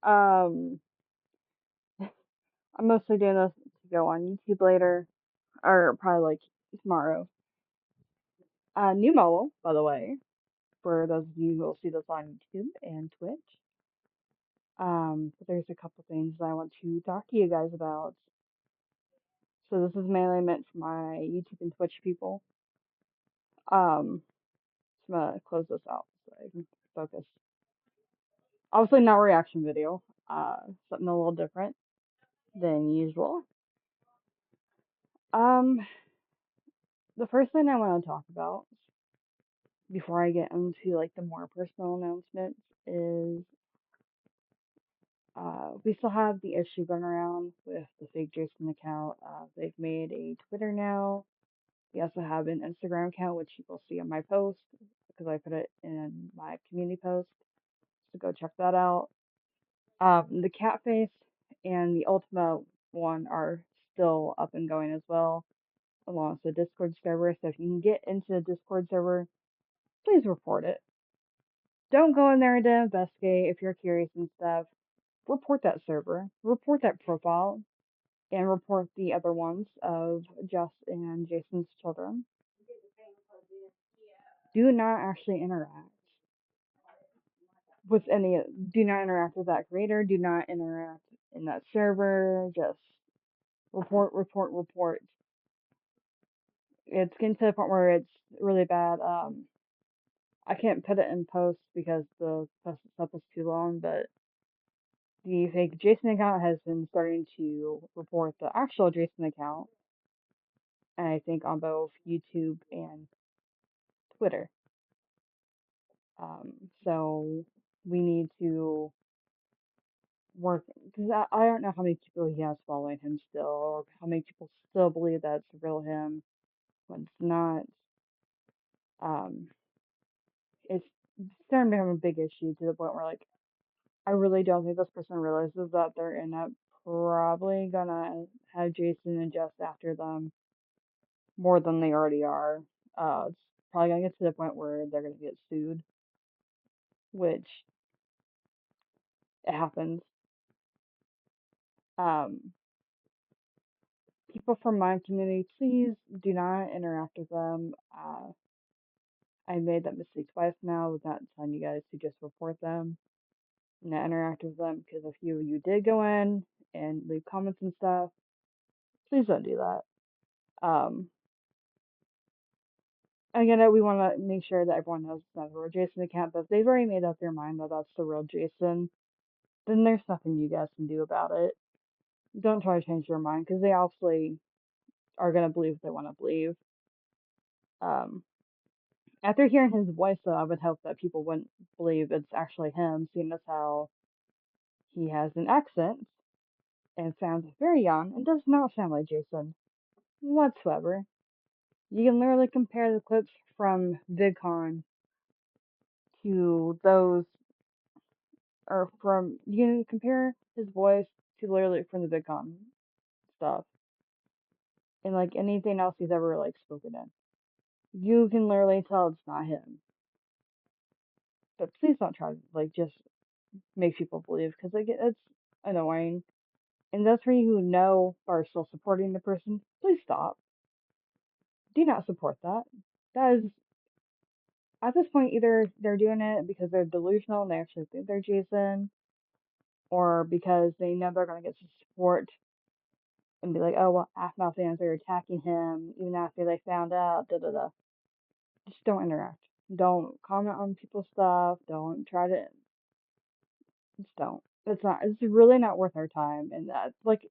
Um, I'm mostly doing this to go on YouTube later, or probably like tomorrow. New model, by the way, for those of you who will see this on YouTube and Twitch. But there's a couple things I want to talk to you guys about. So this is mainly meant for my YouTube and Twitch people. Um, so I'm gonna close this out so I can focus. Obviously not reaction video. Something a little different than usual. Um, the first thing I want to talk about before I get into like the more personal announcements is we still have the issue going around with the fake Jason account. They've made a Twitter now. We also have an Instagram account, which you will see on my post because I put it in my community post. So go check that out. The cat face and the Ultima one are still up and going as well, along with the Discord server. So if you can get into the Discord server, please report it. Don't go in there to investigate if you're curious and stuff. Report that server, report that profile, and report the other ones of Jess and Jason's children. Do not actually interact with any, do not interact with that creator, do not interact in that server, just report, report, report. It's getting to the point where it's really bad. I can't put it in post because the post itself is too long, but the fake Jason account has been starting to report the actual Jason account, and I think on both YouTube and Twitter. So we need to work because I don't know how many people he has following him still, or how many people still believe that's the real him when it's not. Um, it's starting to become a big issue to the point where like I really don't think this person realizes that they're in it probably gonna have Jason and Jess after them more than they already are. It's probably gonna get to the point where they're gonna get sued, which it happens. Um, People from my community, please do not interact with them. I made that mistake twice now with not telling you guys to just report them, not interact with them, because a few of you did go in and leave comments and stuff. Please don't do that. Um, Again, we want to make sure that everyone knows it's not the real Jason account, but if they've already made up their mind that that's the real Jason, then there's nothing you guys can do about it. Don't try to change their mind because they obviously are going to believe what they want to believe. Um, After hearing his voice, though, I would hope that people wouldn't believe it's actually him, seeing as how he has an accent and sounds very young and does not sound like Jason whatsoever. You can literally compare the clips from VidCon to those, or from, you can compare his voice to literally from the VidCon stuff and like anything else he's ever like spoken in. You can literally tell it's not him. But please don't try to like just make people believe because like it's annoying. And those for you who know are still supporting the person, please stop. Do not support that. That is, at this point, either they're doing it because they're delusional and they actually think they're Jason, or because they know they're going to get some support and be like, oh, well, Aftermath fans are attacking him even after they found out, da da da. Just don't interact. Don't comment on people's stuff. Don't try to, just don't. It's really not worth our time. And that's like,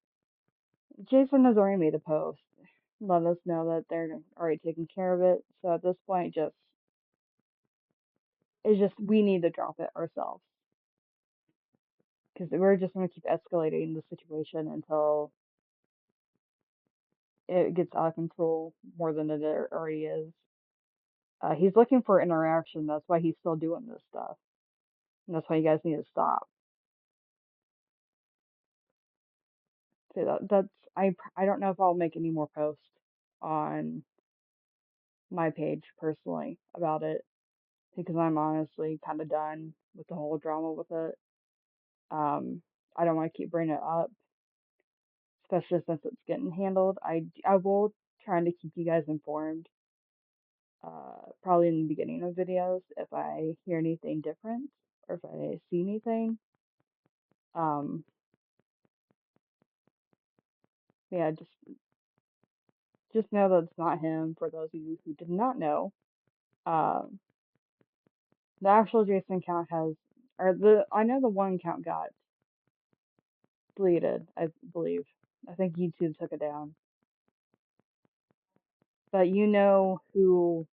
Jason has already made a post. Let us know that they're already taking care of it. So at this point, it's just, we need to drop it ourselves. Because we're just going to keep escalating the situation until it gets out of control more than it already is. He's looking for interaction. That's why he's still doing this stuff. And that's why you guys need to stop. So I don't know if I'll make any more posts on my page personally about it because I'm honestly kind of done with the whole drama with it. Um, I don't want to keep bringing it up, especially since it's getting handled. I will try to keep you guys informed. Probably in the beginning of videos if I hear anything different or if I see anything. Um, yeah, just know that it's not him. For those of you who did not know, um, the actual Jason account has, or the I know the one account got deleted. I believe. I think YouTube took it down. But you know who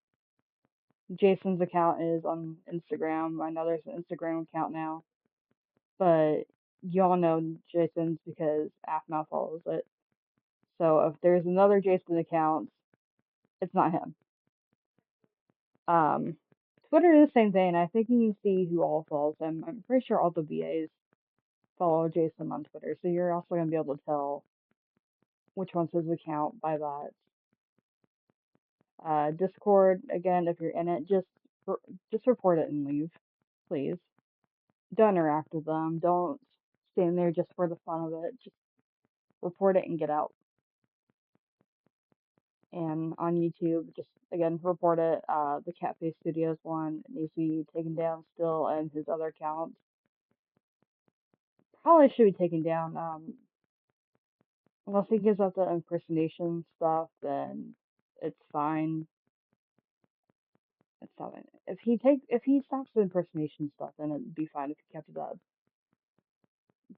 Jason's account is on Instagram. I know there's an Instagram account now, but y'all know Jason's because AFMAO follows it. So if there's another Jason account, it's not him. Um, Twitter is the same thing. I think you can see who all follows him. I'm pretty sure all the VAs follow Jason on Twitter, so you're also gonna be able to tell which one's his account by that. Discord, again, if you're in it, just report it and leave, please. Don't interact with them. Don't stand there just for the fun of it. Just report it and get out. And on YouTube, just again report it. The Catface Studios one needs to be taken down still, and his other accounts probably should be taken down. Unless he gives up the impersonation stuff, then it's fine. It's fine. If he stops the impersonation stuff, then it'd be fine if he kept it up.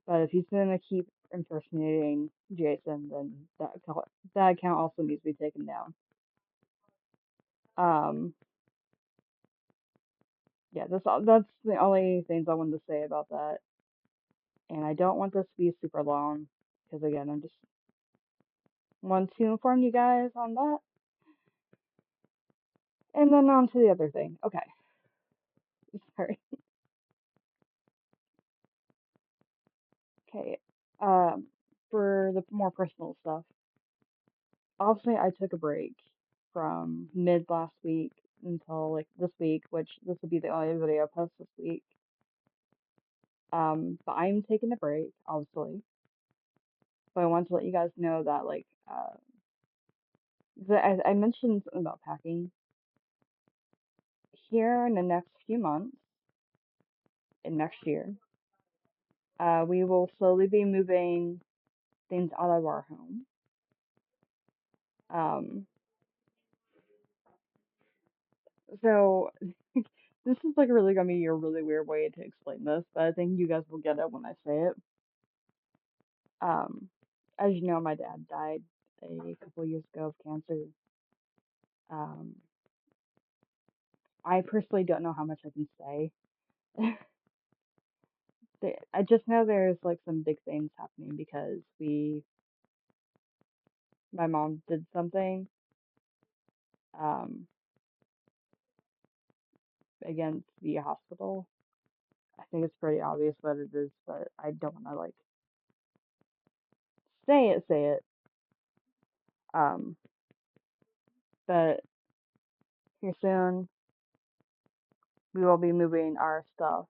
But if he's gonna keep impersonating Jason, then that account also needs to be taken down. Um, yeah, that's the only things I wanted to say about that. And I don't want this to be super long because again, I just want to inform you guys on that. And then on to the other thing. Okay, sorry. Okay. Um, for the more personal stuff, obviously I took a break from mid last week until like this week, which this will be the only video I post this week. But I'm taking a break, obviously. But I want to let you guys know that like I mentioned something about packing. Here in the next few months, in next year, we will slowly be moving things out of our home. Um, so this is like really gonna be a really weird way to explain this, but I think you guys will get it when I say it. Um, as you know, my dad died a couple years ago of cancer. Um, I personally don't know how much I can say. I just know there's like some big things happening because my mom did something um against the hospital. I think it's pretty obvious what it is, but I don't want to like say it. Um, but here soon we will be moving our stuff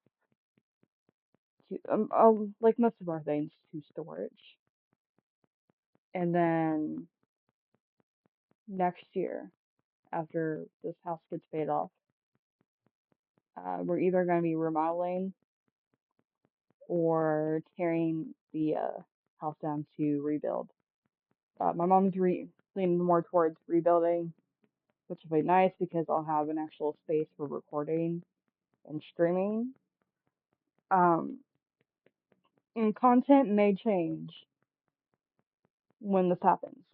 to like most of our things to storage, and then next year after this house gets paid off, we're either going to be remodeling or tearing the house down to rebuild. My mom's leaning more towards rebuilding, which will be nice because I'll have an actual space for recording and streaming. Um, and content may change when this happens.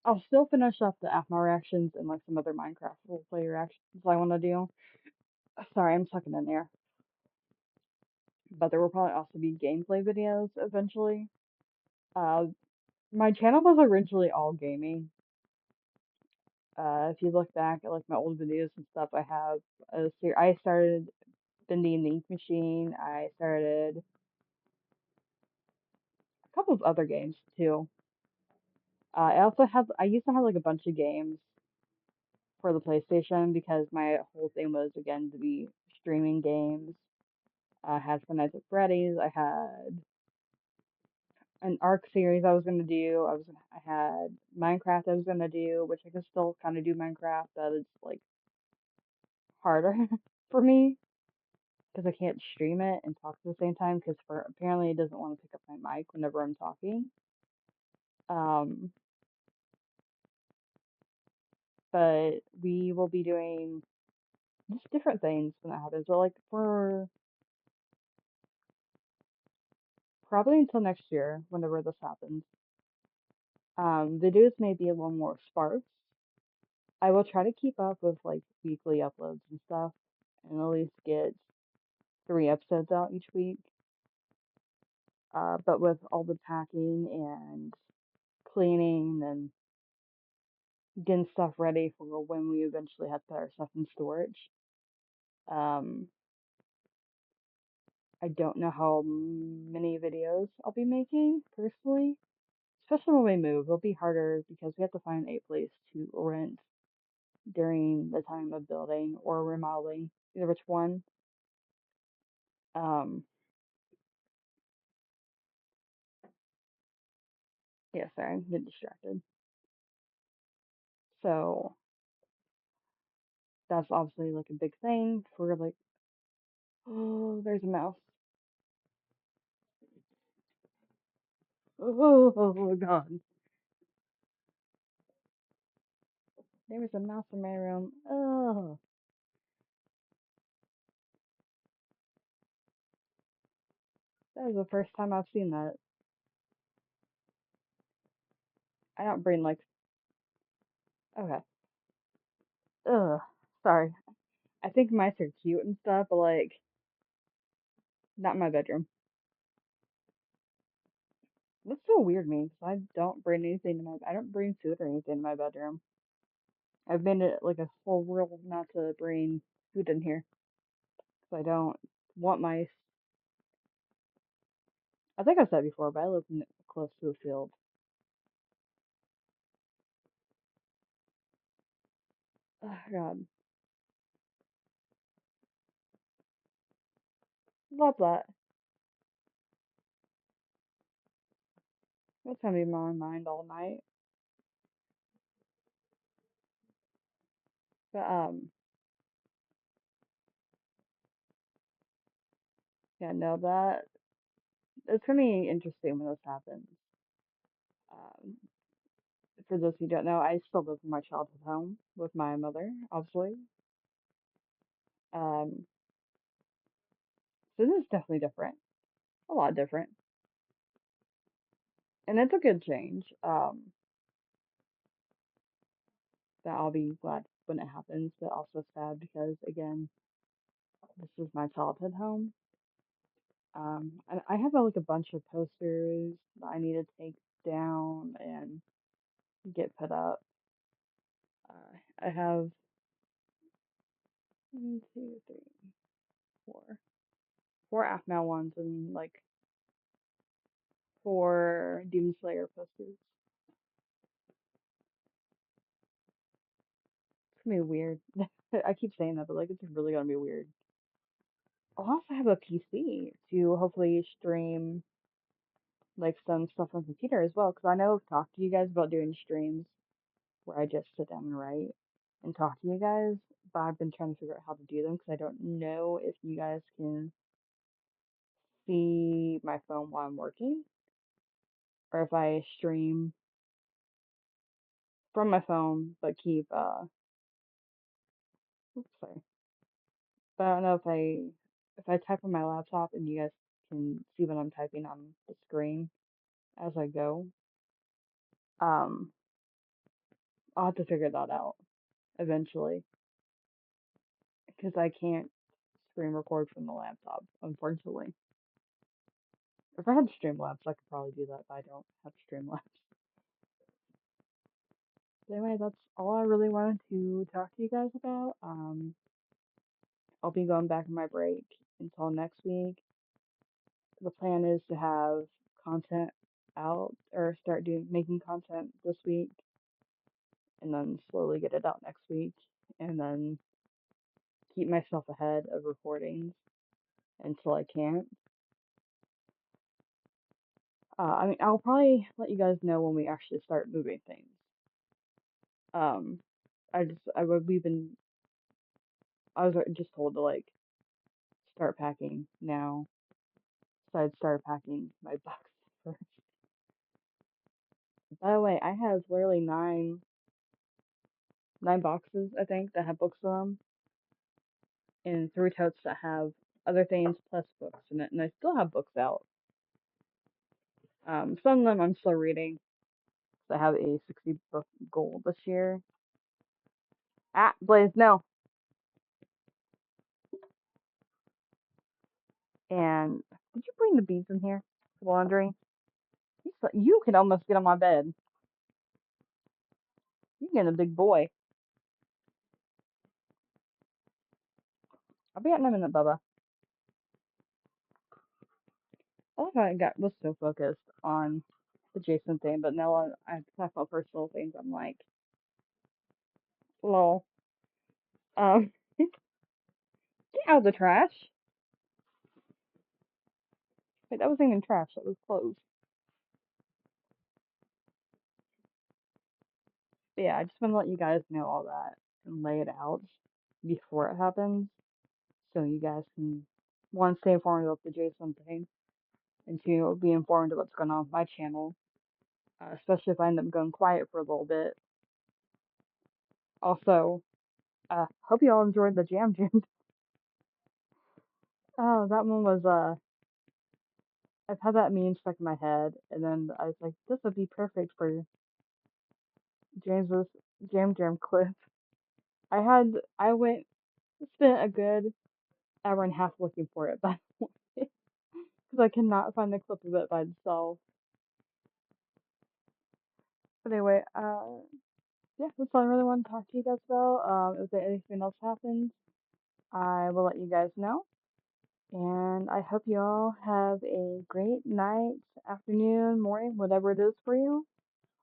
I'll still finish up the AFMA reactions and like some other Minecraft roleplay reactions I want to do. Sorry, I'm sucking in there. But there will probably also be gameplay videos eventually. Uh, my channel was originally all gaming. If you look back at like my old videos and stuff, I have I started Bendy the Ink Machine. I started a couple of other games too. I used to have like a bunch of games for the PlayStation because my whole thing was again to be streaming games. I had Five Nights at Freddy's. I had an Ark series I was gonna do. I had Minecraft I was gonna do, which I can still kind of do Minecraft, but it's like harder for me because I can't stream it and talk at the same time because for apparently it doesn't want to pick up my mic whenever I'm talking. Um, but we will be doing just different things when that happens. So like for probably until next year, whenever this happens, videos may be a little more sparse. I will try to keep up with like weekly uploads and stuff, and at least get 3 episodes out each week. But with all the packing and cleaning and getting stuff ready for when we eventually have to put our stuff in storage, um, I don't know how many videos I'll be making personally. Especially when we move, it'll be harder because we have to find a place to rent during the time of building or remodeling, either which one. Um, yeah, sorry, I'm getting distracted. So that's obviously like a big thing for like, oh, there's a mouse. Oh God, there was a mouse in my room. Oh, that was the first time I've seen that. I don't bring like, okay. Ugh, sorry. I think mice are cute and stuff, but like, not in my bedroom. That's so weird, me, 'cause I don't bring anything to my, I don't bring food or anything to my bedroom. I've made it like a whole rule not to bring food in here, 'cause I don't want mice. I think I've said before, but I live close to a field. Oh, God, love that. That's gonna be on my mind all night. But yeah, no, that it's gonna be interesting when this happens. Um, for those who don't know, I still live in my childhood home with my mother, obviously. Um, so this is definitely different, a lot different, and it's a good change. That I'll be glad when it happens, but also sad because again, this is my childhood home. And I have like a bunch of posters that I need to take down and get put up. I have one, two, three, four Aphmau ones and like four Demon Slayer posters. It's gonna be weird. I keep saying that, but like it's really gonna be weird. I'll also have a PC to hopefully stream like some stuff on computer as well, because I know I've talked to you guys about doing streams where I just sit down and write and talk to you guys, but I've been trying to figure out how to do them because I don't know if you guys can see my phone while I'm working or if I stream from my phone but keep oops, sorry. But I don't know if I type on my laptop and you guys can see what I'm typing on the screen as I go. Um, I'll have to figure that out eventually because I can't screen record from the laptop, unfortunately. If I had Streamlabs, I could probably do that, but I don't have Streamlabs. So anyway, that's all I really wanted to talk to you guys about. I'll be going back on my break until next week. The plan is to have content out or start doing making content this week and then slowly get it out next week and then keep myself ahead of recordings until I can't. I mean, I'll probably let you guys know when we actually start moving things. Um, we've been, I was just told to like start packing now. So I'd start packing my boxes first. By the way, I have literally nine boxes, I think, that have books in them, and three totes that have other things plus books in it, and I still have books out. Some of them I'm still reading. So I have a 60 book goal this year. Ah, Blaze, no. And did you bring the beads in here for the laundry? You can almost get on my bed. You're getting a big boy. I'll be out in a minute, Bubba. I thought I was so focused on the Jason thing, but now I have to talk about personal things. I'm like, lol. Get out of the trash. Wait, that wasn't even trash. That was clothes. But yeah, I just want to let you guys know all that and lay it out before it happens, so you guys can one stay informed about the Jason thing, and two be informed of what's going on with my channel. Especially if I end up going quiet for a little bit. Also, hope you all enjoyed the jam jam. Oh, that one was I've had that meme stuck in my head, and then I was like, this would be perfect for James's jam jam clip. I went spent a good hour and a half looking for it, but because I cannot find the clip of it by itself. But anyway, yeah, that's all I really want to talk to you guys about. If there anything else happens, I will let you guys know. And I hope you all have a great night, afternoon, morning, whatever it is for you,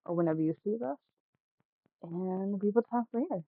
or whenever you see this. And we will talk later.